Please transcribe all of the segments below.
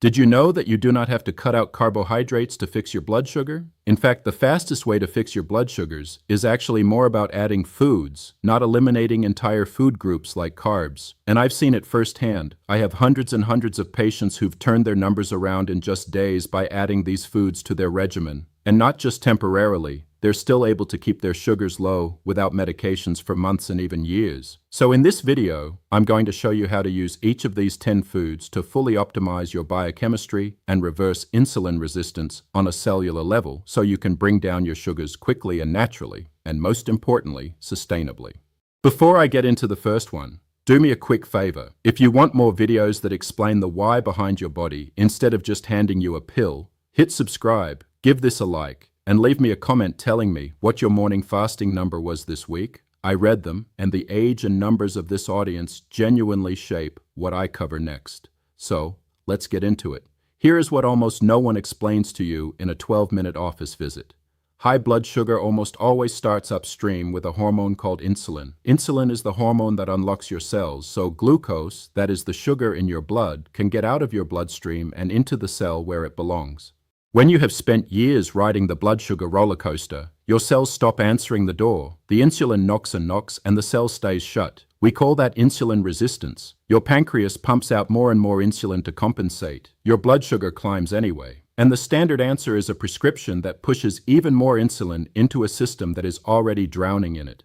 Did you know that you do not have to cut out carbohydrates to fix your blood sugar? In fact, the fastest way to fix your blood sugars is actually more about adding foods, not eliminating entire food groups like carbs. And I've seen it firsthand. I have hundreds and hundreds of patients who've turned their numbers around in just days by adding these foods to their regimen. And not just temporarily, they're still able to keep their sugars low without medications for months and even years. So in this video, I'm going to show you how to use each of these 10 foods to fully optimize your biochemistry and reverse insulin resistance on a cellular level so you can bring down your sugars quickly and naturally, and most importantly, sustainably. Before I get into the first one, do me a quick favor. If you want more videos that explain the why behind your body instead of just handing you a pill, hit subscribe, give this a like, and leave me a comment telling me what your morning fasting number was this week. I read them, and the age and numbers of this audience genuinely shape what I cover next. So, let's get into it. Here is what almost no one explains to you in a 12-minute office visit. High blood sugar almost always starts upstream with a hormone called insulin. Insulin is the hormone that unlocks your cells, so glucose, that is the sugar in your blood, can get out of your bloodstream and into the cell where it belongs. When you have spent years riding the blood sugar roller coaster, your cells stop answering the door. The insulin knocks and knocks, and the cell stays shut. We call that insulin resistance. Your pancreas pumps out more and more insulin to compensate. Your blood sugar climbs anyway. And the standard answer is a prescription that pushes even more insulin into a system that is already drowning in it.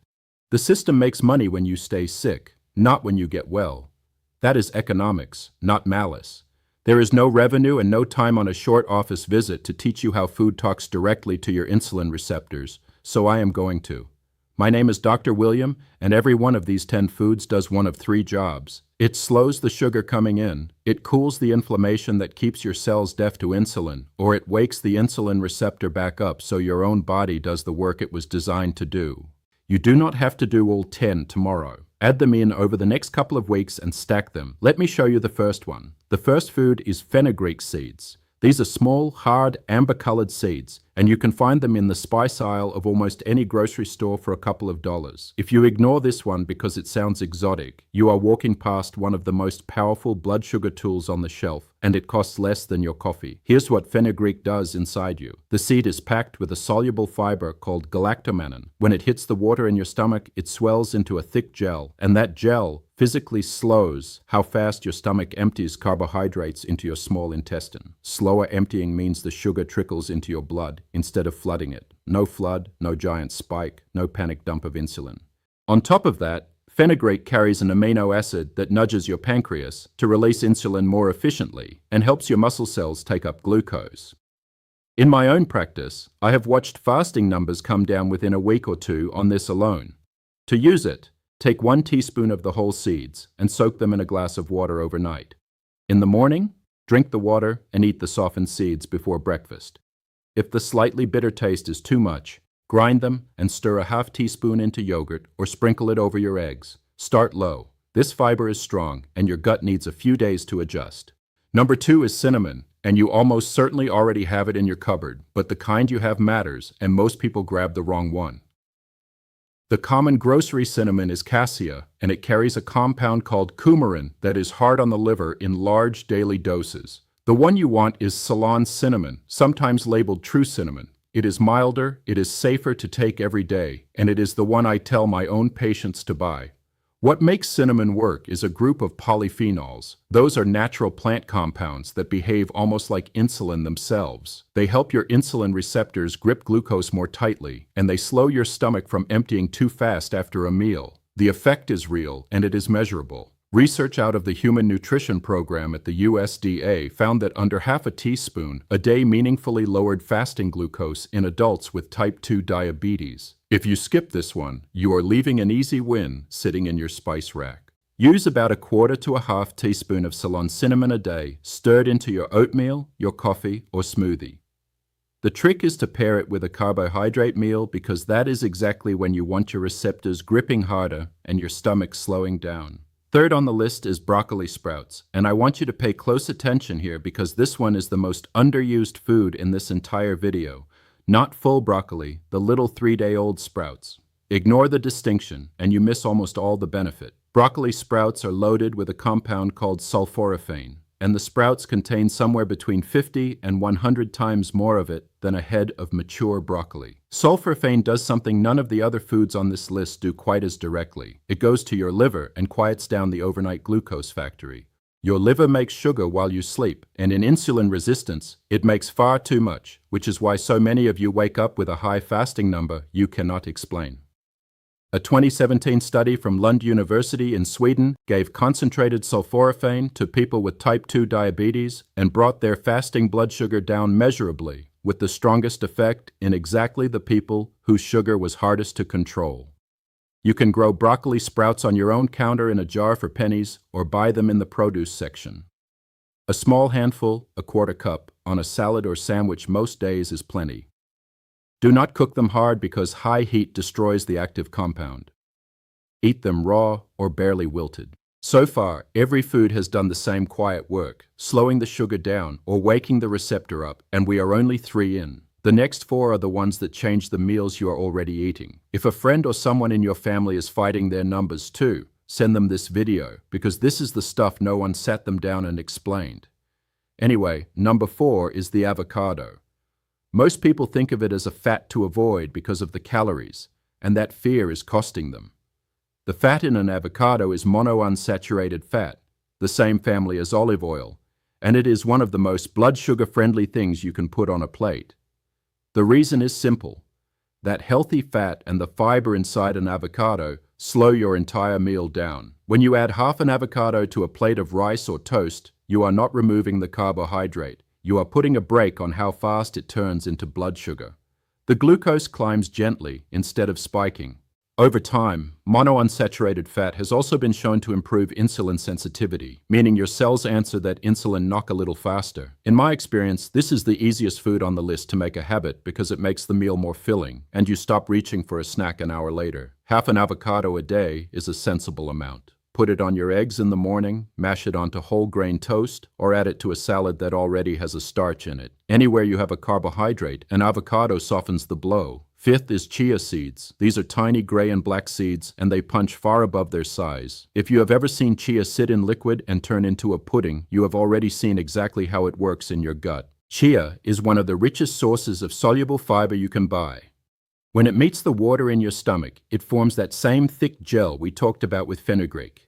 The system makes money when you stay sick, not when you get well. That is economics, not malice. There is no revenue and no time on a short office visit to teach you how food talks directly to your insulin receptors, so I am going to. My name is Dr. William, and every one of these 10 foods does one of 3 jobs. It slows the sugar coming in, it cools the inflammation that keeps your cells deaf to insulin, or it wakes the insulin receptor back up so your own body does the work it was designed to do. You do not have to do all 10 tomorrow. Add them in over the next couple of weeks and stack them. Let me show you the first one. The first food is fenugreek seeds. These are small, hard, amber-colored seeds, and you can find them in the spice aisle of almost any grocery store for a couple of dollars. If you ignore this one because it sounds exotic, you are walking past one of the most powerful blood sugar tools on the shelf, and it costs less than your coffee. Here's what fenugreek does inside you. The seed is packed with a soluble fiber called galactomannan. When it hits the water in your stomach, it swells into a thick gel, and that gel physically slows how fast your stomach empties carbohydrates into your small intestine. Slower emptying means the sugar trickles into your blood instead of flooding it. No flood, no giant spike, no panic dump of insulin. On top of that, fenugreek carries an amino acid that nudges your pancreas to release insulin more efficiently and helps your muscle cells take up glucose. In my own practice, I have watched fasting numbers come down within a week or 2 on this alone. To use it, take 1 teaspoon of the whole seeds and soak them in a glass of water overnight. In the morning, drink the water and eat the softened seeds before breakfast. If the slightly bitter taste is too much, grind them and stir a half teaspoon into yogurt or sprinkle it over your eggs. Start low. This fiber is strong and your gut needs a few days to adjust. Number 2 is cinnamon, and you almost certainly already have it in your cupboard, but the kind you have matters, and most people grab the wrong one. The common grocery cinnamon is cassia, and it carries a compound called coumarin that is hard on the liver in large daily doses. The one you want is Ceylon cinnamon, sometimes labeled true cinnamon. It is milder, it is safer to take every day, and it is the one I tell my own patients to buy. What makes cinnamon work is a group of polyphenols. Those are natural plant compounds that behave almost like insulin themselves. They help your insulin receptors grip glucose more tightly, and they slow your stomach from emptying too fast after a meal. The effect is real, and it is measurable. Research out of the Human Nutrition Program at the USDA found that under half a teaspoon a day meaningfully lowered fasting glucose in adults with type 2 diabetes. If you skip this one, you are leaving an easy win sitting in your spice rack. Use about 1/4 to 1/2 teaspoon of Ceylon cinnamon a day, stirred into your oatmeal, your coffee, or smoothie. The trick is to pair it with a carbohydrate meal because that is exactly when you want your receptors gripping harder and your stomach slowing down. Third on the list is broccoli sprouts, and I want you to pay close attention here because this one is the most underused food in this entire video. Not full broccoli, the little 3-day-old sprouts. Ignore the distinction, and you miss almost all the benefit. Broccoli sprouts are loaded with a compound called sulforaphane. and the sprouts contain somewhere between 50 and 100 times more of it than a head of mature broccoli. Sulforaphane does something none of the other foods on this list do quite as directly. It goes to your liver and quiets down the overnight glucose factory. Your liver makes sugar while you sleep, and in insulin resistance, it makes far too much, which is why so many of you wake up with a high fasting number you cannot explain. A 2017 study from Lund University in Sweden gave concentrated sulforaphane to people with type 2 diabetes and brought their fasting blood sugar down measurably, with the strongest effect in exactly the people whose sugar was hardest to control. You can grow broccoli sprouts on your own counter in a jar for pennies or buy them in the produce section. A small handful, a quarter cup, on a salad or sandwich most days is plenty. Do not cook them hard because high heat destroys the active compound. Eat them raw or barely wilted. So far, every food has done the same quiet work, slowing the sugar down or waking the receptor up, and we are only 3 in. The next 4 are the ones that change the meals you are already eating. If a friend or someone in your family is fighting their numbers too, send them this video, because this is the stuff no one sat them down and explained. Anyway, number 4 is the avocado. Most people think of it as a fat to avoid because of the calories, and that fear is costing them. The fat in an avocado is monounsaturated fat, the same family as olive oil, and it is one of the most blood sugar-friendly things you can put on a plate. The reason is simple. That healthy fat and the fiber inside an avocado slow your entire meal down. When you add half an avocado to a plate of rice or toast, you are not removing the carbohydrate. You are putting a brake on how fast it turns into blood sugar. The glucose climbs gently instead of spiking. Over time, monounsaturated fat has also been shown to improve insulin sensitivity, meaning your cells answer that insulin knock a little faster. In my experience, this is the easiest food on the list to make a habit because it makes the meal more filling, and you stop reaching for a snack an hour later. Half an avocado a day is a sensible amount. Put it on your eggs in the morning, mash it onto whole grain toast, or add it to a salad that already has a starch in it. Anywhere you have a carbohydrate, an avocado softens the blow. 5th is chia seeds. These are tiny gray and black seeds, and they punch far above their size. If you have ever seen chia sit in liquid and turn into a pudding, you have already seen exactly how it works in your gut. Chia is one of the richest sources of soluble fiber you can buy. When it meets the water in your stomach, it forms that same thick gel we talked about with fenugreek.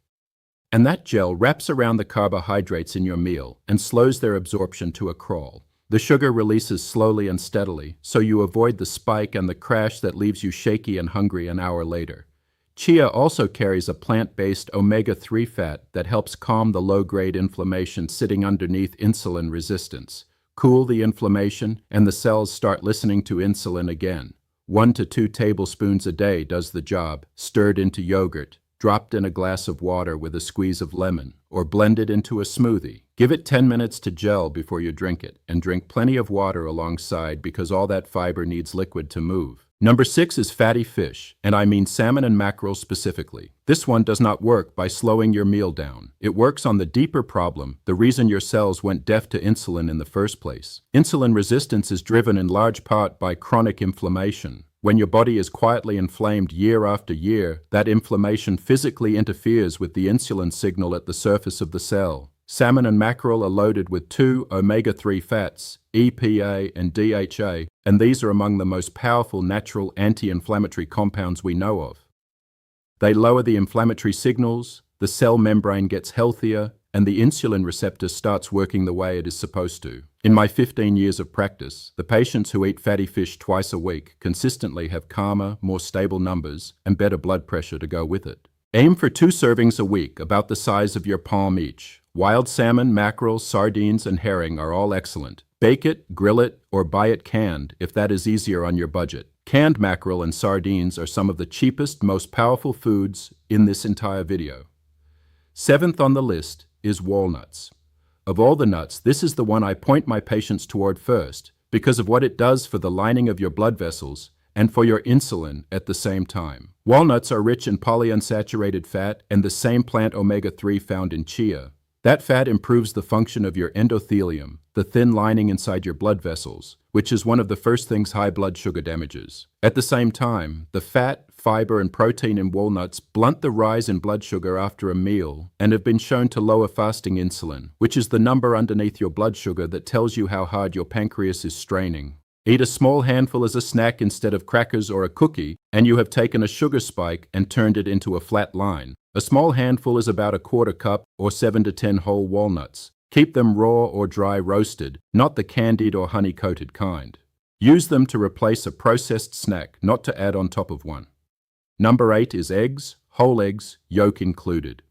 And that gel wraps around the carbohydrates in your meal and slows their absorption to a crawl. The sugar releases slowly and steadily, so you avoid the spike and the crash that leaves you shaky and hungry an hour later. Chia also carries a plant-based omega-3 fat that helps calm the low-grade inflammation sitting underneath insulin resistance, cool the inflammation, and the cells start listening to insulin again. 1 to 2 tablespoons a day does the job, stirred into yogurt, dropped in a glass of water with a squeeze of lemon, or blended into a smoothie. Give it 10 minutes to gel before you drink it, and drink plenty of water alongside because all that fiber needs liquid to move. Number 6 is fatty fish, and I mean salmon and mackerel specifically. This one does not work by slowing your meal down. It works on the deeper problem, the reason your cells went deaf to insulin in the first place. Insulin resistance is driven in large part by chronic inflammation. When your body is quietly inflamed year after year, that inflammation physically interferes with the insulin signal at the surface of the cell. Salmon and mackerel are loaded with 2 omega-3 fats, EPA and DHA, and these are among the most powerful natural anti-inflammatory compounds we know of. They lower the inflammatory signals, the cell membrane gets healthier, and the insulin receptor starts working the way it is supposed to. In my 15 years of practice, the patients who eat fatty fish twice a week consistently have calmer, more stable numbers and better blood pressure to go with it. Aim for 2 servings a week, about the size of your palm each. Wild salmon, mackerel, sardines, and herring are all excellent. Bake it, grill it, or buy it canned if that is easier on your budget. Canned mackerel and sardines are some of the cheapest, most powerful foods in this entire video. 7th on the list is walnuts. Of all the nuts, this is the one I point my patients toward first because of what it does for the lining of your blood vessels and for your insulin at the same time. Walnuts are rich in polyunsaturated fat and the same plant omega-3 found in chia. That fat improves the function of your endothelium, the thin lining inside your blood vessels, which is one of the first things high blood sugar damages. At the same time, the fat, fiber, and protein in walnuts blunt the rise in blood sugar after a meal and have been shown to lower fasting insulin, which is the number underneath your blood sugar that tells you how hard your pancreas is straining. Eat a small handful as a snack instead of crackers or a cookie, and you have taken a sugar spike and turned it into a flat line. A small handful is about a quarter cup or 7 to 10 whole walnuts. Keep them raw or dry roasted, not the candied or honey-coated kind. Use them to replace a processed snack, not to add on top of one. Number 8 is eggs, whole eggs, yolk included.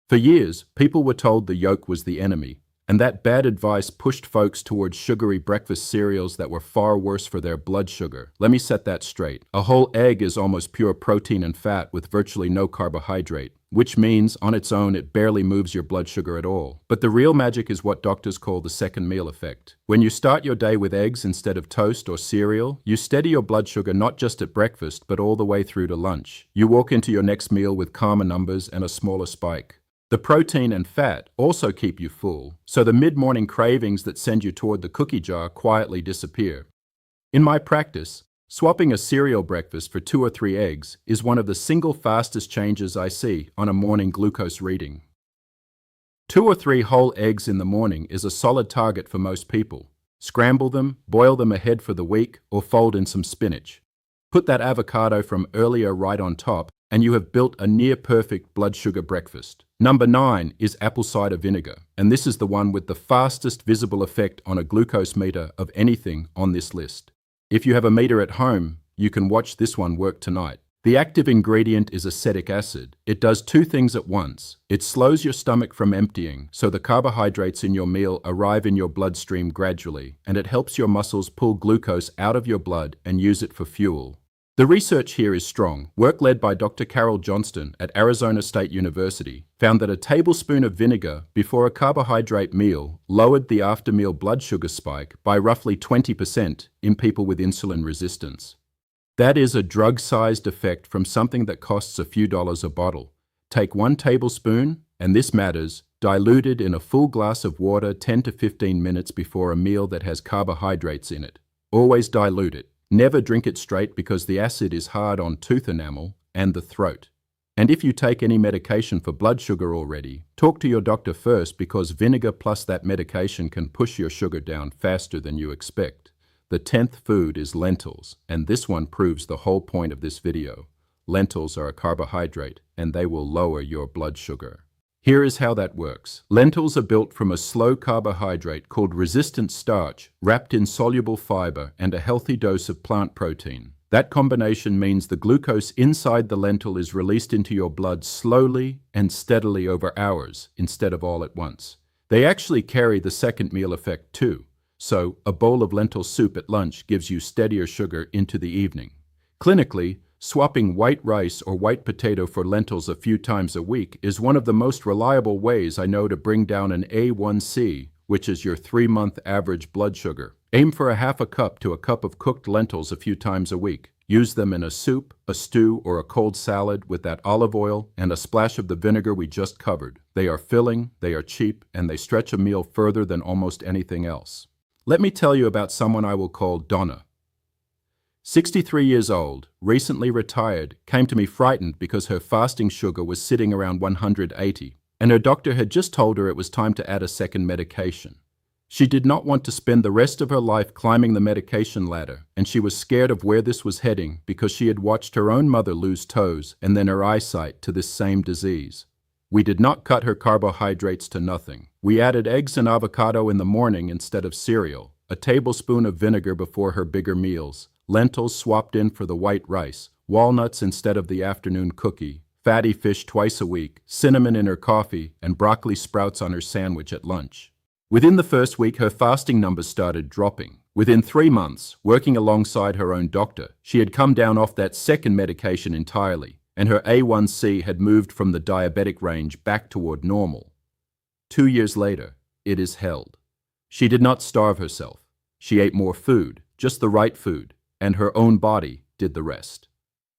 For years, people were told the yolk was the enemy, and that bad advice pushed folks towards sugary breakfast cereals that were far worse for their blood sugar. Let me set that straight. A whole egg is almost pure protein and fat with virtually no carbohydrate, which means on its own it barely moves your blood sugar at all. But the real magic is what doctors call the second meal effect. When you start your day with eggs instead of toast or cereal, you steady your blood sugar not just at breakfast but all the way through to lunch. You walk into your next meal with calmer numbers and a smaller spike. The protein and fat also keep you full, so the mid-morning cravings that send you toward the cookie jar quietly disappear. In my practice, swapping a cereal breakfast for 2 or 3 eggs is one of the single fastest changes I see on a morning glucose reading. 2 or 3 whole eggs in the morning is a solid target for most people. Scramble them, boil them ahead for the week, or fold in some spinach. Put that avocado from earlier right on top, and you have built a near-perfect blood sugar breakfast. Number 9 is apple cider vinegar, and this is the one with the fastest visible effect on a glucose meter of anything on this list. If you have a meter at home, you can watch this one work tonight. The active ingredient is acetic acid. It does 2 things at once. It slows your stomach from emptying, so the carbohydrates in your meal arrive in your bloodstream gradually, and it helps your muscles pull glucose out of your blood and use it for fuel. The research here is strong. Work led by Dr. Carol Johnston at Arizona State University found that a tablespoon of vinegar before a carbohydrate meal lowered the after-meal blood sugar spike by roughly 20% in people with insulin resistance. That is a drug-sized effect from something that costs a few dollars a bottle. Take 1 tablespoon, and this matters, diluted in a full glass of water 10 to 15 minutes before a meal that has carbohydrates in it. Always dilute it. Never drink it straight because the acid is hard on tooth enamel and the throat. And if you take any medication for blood sugar already, talk to your doctor first because vinegar plus that medication can push your sugar down faster than you expect. The 10th food is lentils, and this one proves the whole point of this video. Lentils are a carbohydrate, and they will lower your blood sugar. Here is how that works. Lentils are built from a slow carbohydrate called resistant starch, wrapped in soluble fiber and a healthy dose of plant protein. That combination means the glucose inside the lentil is released into your blood slowly and steadily over hours, instead of all at once. They actually carry the second meal effect too. So, a bowl of lentil soup at lunch gives you steadier sugar into the evening. Clinically, swapping white rice or white potato for lentils a few times a week is one of the most reliable ways I know to bring down an A1C, which is your 3-month average blood sugar. Aim for a half a cup to a cup of cooked lentils a few times a week. Use them in a soup, a stew, or a cold salad with that olive oil and a splash of the vinegar we just covered. They are filling, they are cheap, and they stretch a meal further than almost anything else. Let me tell you about someone I will call Donna. 63 years old, recently retired, came to me frightened because her fasting sugar was sitting around 180, and her doctor had just told her it was time to add a second medication. She did not want to spend the rest of her life climbing the medication ladder, and she was scared of where this was heading because she had watched her own mother lose toes and then her eyesight to this same disease. We did not cut her carbohydrates to nothing. We added eggs and avocado in the morning instead of cereal, a tablespoon of vinegar before her bigger meals, lentils swapped in for the white rice, walnuts instead of the afternoon cookie, fatty fish twice a week, cinnamon in her coffee, and broccoli sprouts on her sandwich at lunch. Within the first week, her fasting numbers started dropping. Within 3 months, working alongside her own doctor, she had come down off that second medication entirely, and her A1C had moved from the diabetic range back toward normal. 2 years later, it is held. She did not starve herself. She ate more food, just the right food, and her own body did the rest.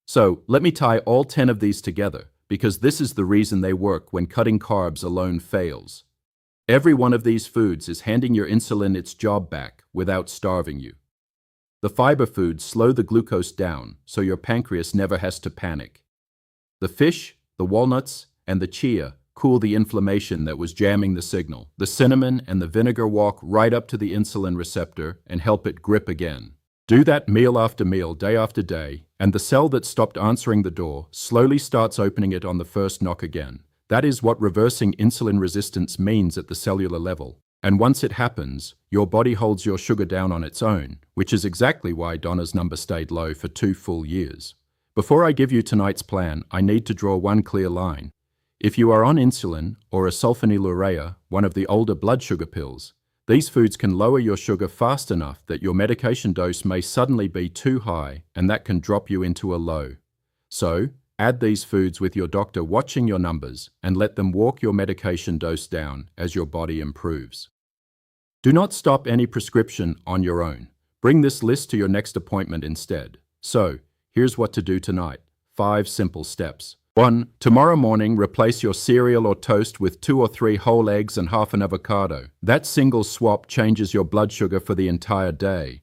So, let me tie all 10 of these together, because this is the reason they work when cutting carbs alone fails. Every one of these foods is handing your insulin its job back without starving you. The fiber foods slow the glucose down so your pancreas never has to panic. The fish, the walnuts, and the chia cool the inflammation that was jamming the signal. The cinnamon and the vinegar walk right up to the insulin receptor and help it grip again. Do that meal after meal, day after day, and the cell that stopped answering the door slowly starts opening it on the first knock again. That is what reversing insulin resistance means at the cellular level. And once it happens, your body holds your sugar down on its own, which is exactly why Donna's number stayed low for 2 full years. Before I give you tonight's plan, I need to draw one clear line. If you are on insulin or a sulfonylurea, one of the older blood sugar pills, these foods can lower your sugar fast enough that your medication dose may suddenly be too high, and that can drop you into a low. So, add these foods with your doctor watching your numbers and let them walk your medication dose down as your body improves. Do not stop any prescription on your own. Bring this list to your next appointment instead. So, here's what to do tonight. 5 simple steps. 1. Tomorrow morning, replace your cereal or toast with 2 or 3 whole eggs and half an avocado. That single swap changes your blood sugar for the entire day.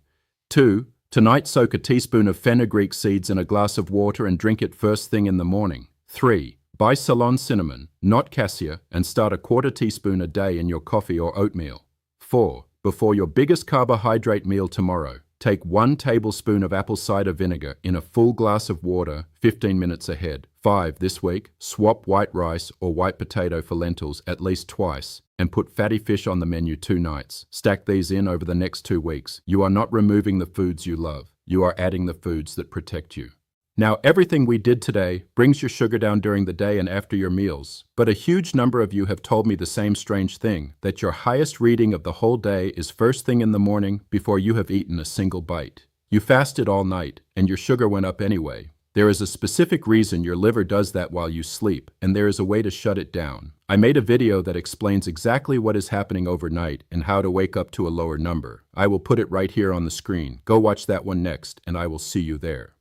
2. Tonight, soak a teaspoon of fenugreek seeds in a glass of water and drink it first thing in the morning. 3. Buy Ceylon cinnamon, not cassia, and start a 1/4 teaspoon a day in your coffee or oatmeal. 4. Before your biggest carbohydrate meal tomorrow, take 1 tablespoon of apple cider vinegar in a full glass of water 15 minutes ahead. 5. This week, swap white rice or white potato for lentils at least twice and put fatty fish on the menu 2 nights. Stack these in over the next 2 weeks. You are not removing the foods you love. You are adding the foods that protect you. Now, everything we did today brings your sugar down during the day and after your meals, but a huge number of you have told me the same strange thing, that your highest reading of the whole day is first thing in the morning before you have eaten a single bite. You fasted all night, and your sugar went up anyway. There is a specific reason your liver does that while you sleep, and there is a way to shut it down. I made a video that explains exactly what is happening overnight and how to wake up to a lower number. I will put it right here on the screen. Go watch that one next, and I will see you there.